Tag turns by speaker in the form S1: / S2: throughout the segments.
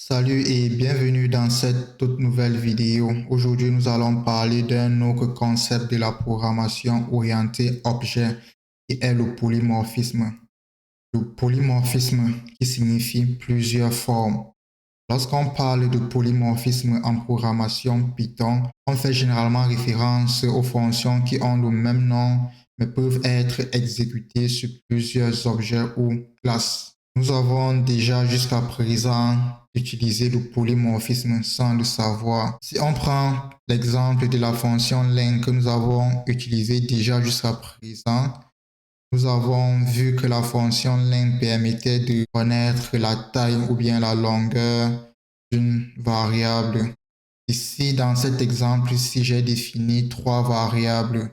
S1: Salut et bienvenue dans cette toute nouvelle vidéo. Aujourd'hui, nous allons parler d'un autre concept de la programmation orientée objet qui est le polymorphisme. Le polymorphisme qui signifie plusieurs formes. Lorsqu'on parle de polymorphisme en programmation Python, on fait généralement référence aux fonctions qui ont le même nom mais peuvent être exécutées sur plusieurs objets ou classes. Nous avons déjà jusqu'à présent utilisé le polymorphisme sans le savoir. Si on prend l'exemple de la fonction len que nous avons utilisé déjà jusqu'à présent, nous avons vu que la fonction len permettait de connaître la taille ou bien la longueur d'une variable. Ici, dans cet exemple, si j'ai défini trois variables.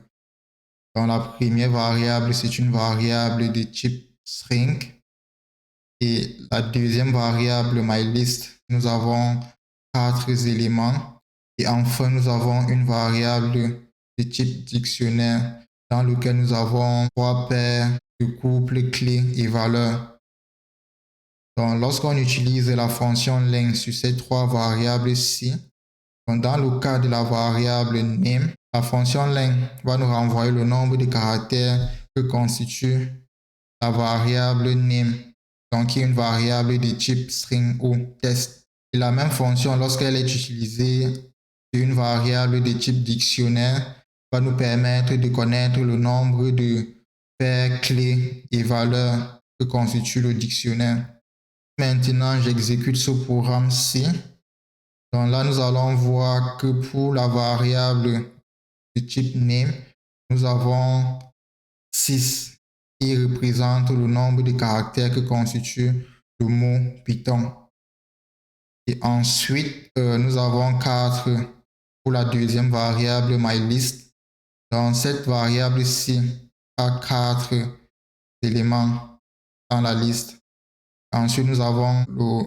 S1: Dans la première variable, c'est une variable de type string. Et la deuxième variable, myList, nous avons quatre éléments. Et enfin, nous avons une variable de type dictionnaire dans lequel nous avons trois paires de couples clés et valeurs. Donc, lorsqu'on utilise la fonction len sur ces trois variables-ci, dans le cas de la variable name, la fonction len va nous renvoyer le nombre de caractères que constitue la variable name, donc qui est une variable de type string ou test. Et la même fonction, lorsqu'elle est utilisée sur une variable de type dictionnaire, va nous permettre de connaître le nombre de paires clés et valeurs que constitue le dictionnaire. Maintenant, j'exécute ce programme-ci. Donc là, nous allons voir que pour la variable de type name, nous avons 6 qui représente le nombre de caractères que constitue le mot Python. Et ensuite, nous avons 4 pour la deuxième variable myList. Dans cette variable-ci, a 4 éléments dans la liste. Ensuite, nous avons le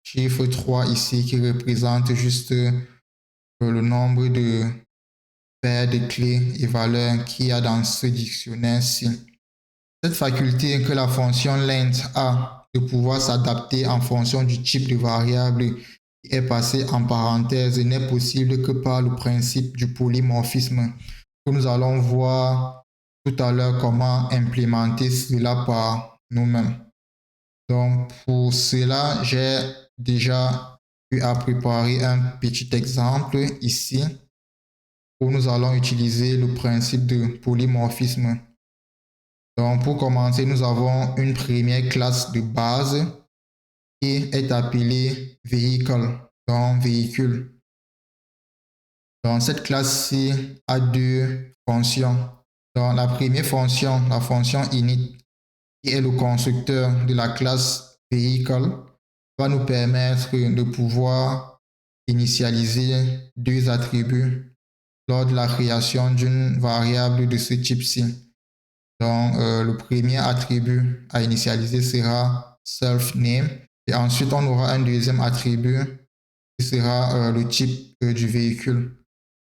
S1: chiffre 3 ici qui représente juste le nombre de paires de clés et valeurs qu'il y a dans ce dictionnaire-ci. Cette faculté que la fonction length a de pouvoir s'adapter en fonction du type de variable qui est passé en parenthèse n'est possible que par le principe du polymorphisme que nous allons voir tout à l'heure comment implémenter cela par nous-mêmes. Donc pour cela, j'ai déjà eu à préparer un petit exemple ici où nous allons utiliser le principe de polymorphisme. Donc pour commencer, nous avons une première classe de base qui est appelée véhicule, donc véhicule. Donc cette classe-ci a deux fonctions. Donc la première fonction, la fonction init, qui est le constructeur de la classe véhicule, va nous permettre de pouvoir initialiser deux attributs lors de la création d'une variable de ce type-ci. Donc, le premier attribut à initialiser sera self-name. Et ensuite, on aura un deuxième attribut qui sera le type du véhicule.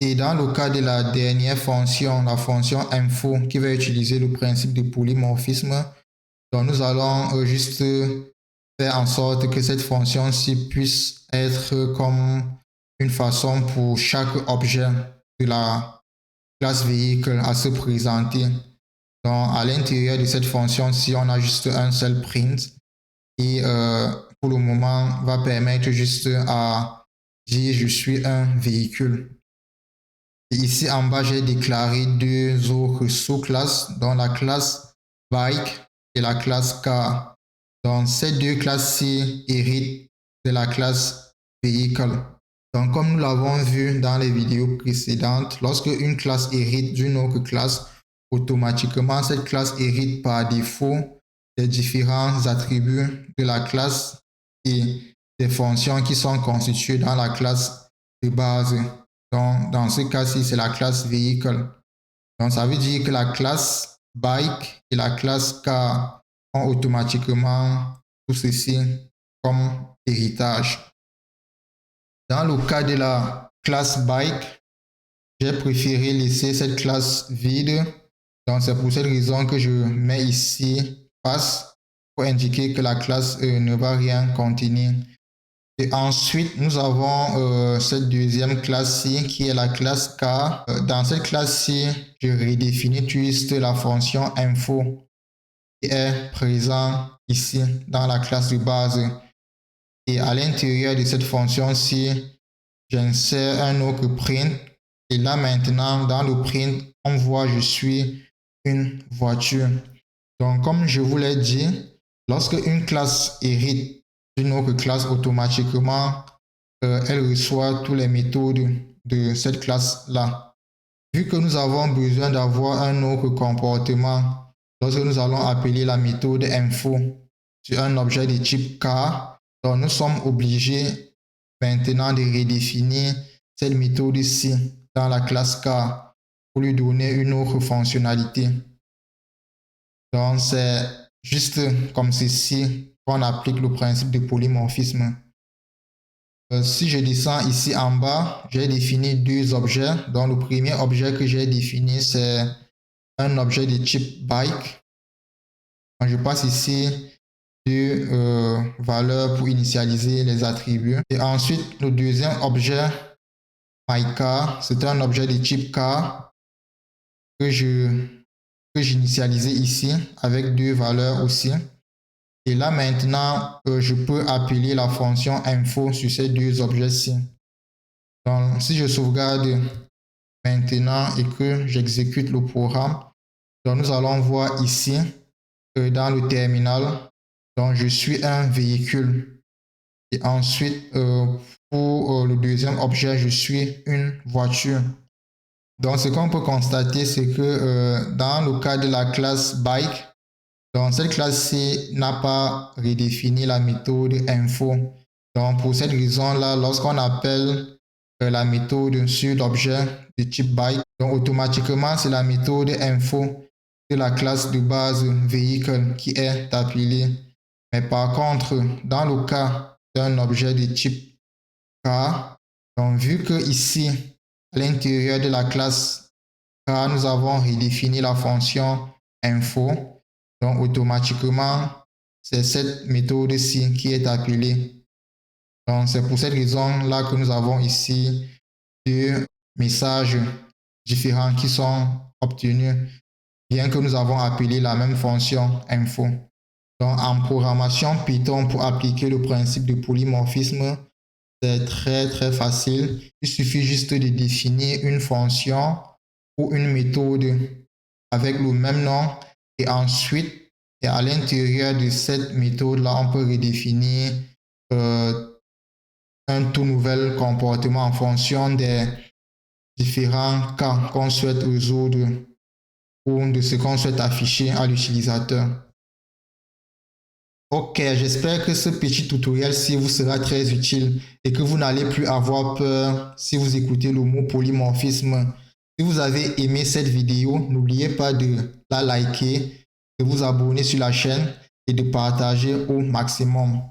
S1: Et dans le cas de la dernière fonction, la fonction info, qui va utiliser le principe de polymorphisme, donc nous allons juste faire en sorte que cette fonction-ci puisse être comme une façon pour chaque objet de la classe véhicule à se présenter. Donc, à l'intérieur de cette fonction-ci, on a juste un seul print et pour le moment, va permettre juste à dire je suis un véhicule. Et ici en bas, j'ai déclaré deux autres sous-classes, dont la classe bike et la classe car. Donc, ces deux classes-ci héritent de la classe véhicule. Donc, comme nous l'avons vu dans les vidéos précédentes, lorsque une classe hérite d'une autre classe, automatiquement, cette classe hérite par défaut des différents attributs de la classe et des fonctions qui sont constituées dans la classe de base. Donc, dans ce cas-ci, c'est la classe véhicule. Donc, ça veut dire que la classe bike et la classe car ont automatiquement tout ceci comme héritage. Dans le cas de la classe bike, j'ai préféré laisser cette classe vide. Donc, c'est pour cette raison que je mets ici pass pour indiquer que la classe ne va rien contenir. Et ensuite, nous avons cette deuxième classe-ci qui est la classe K. Dans cette classe-ci, je redéfinis juste la fonction info qui est présente ici dans la classe de base. Et à l'intérieur de cette fonction-ci, j'insère un autre print. Et là maintenant, dans le print, on voit je suis une voiture. Donc, comme je vous l'ai dit, lorsque une classe hérite d'une autre classe, automatiquement, elle reçoit toutes les méthodes de cette classe-là. Vu que nous avons besoin d'avoir un autre comportement, lorsque nous allons appeler la méthode info sur un objet de type car, donc nous sommes obligés maintenant de redéfinir cette méthode-ci dans la classe car pour lui donner une autre fonctionnalité. Donc c'est juste comme ceci qu'on applique le principe de polymorphisme. Si je descends ici en bas, j'ai défini deux objets. Donc le premier objet que j'ai défini, c'est un objet de type bike. Je passe ici deux valeurs pour initialiser les attributs. Et ensuite, le deuxième objet, myCar, c'est un objet de type car que j'initialisais ici avec deux valeurs aussi. Et là maintenant, je peux appeler la fonction info sur ces deux objets-ci. Donc, si je sauvegarde maintenant et que j'exécute le programme, donc nous allons voir ici que dans le terminal, donc je suis un véhicule. Et ensuite, pour le deuxième objet, je suis une voiture. Donc, ce qu'on peut constater, c'est que dans le cas de la classe bike, donc cette classe-ci n'a pas redéfini la méthode info. Donc, pour cette raison-là, lorsqu'on appelle la méthode sur l'objet de type bike, donc automatiquement, c'est la méthode info de la classe de base véhicule qui est appelée. Mais par contre, dans le cas d'un objet de type car, donc vu que ici, à l'intérieur de la classe car, nous avons redéfini la fonction info, donc automatiquement, c'est cette méthode-ci qui est appelée. Donc c'est pour cette raison-là que nous avons ici deux messages différents qui sont obtenus, bien que nous avons appelé la même fonction info. Donc en programmation Python, pour appliquer le principe de polymorphisme, c'est très facile. Il suffit juste de définir une fonction ou une méthode avec le même nom et ensuite, et à l'intérieur de cette méthode-là, on peut redéfinir un tout nouvel comportement en fonction des différents cas qu'on souhaite résoudre ou de ce qu'on souhaite afficher à l'utilisateur. Ok, j'espère que ce petit tutoriel-ci vous sera très utile et que vous n'allez plus avoir peur si vous écoutez le mot polymorphisme. Si vous avez aimé cette vidéo, n'oubliez pas de la liker, de vous abonner sur la chaîne et de partager au maximum.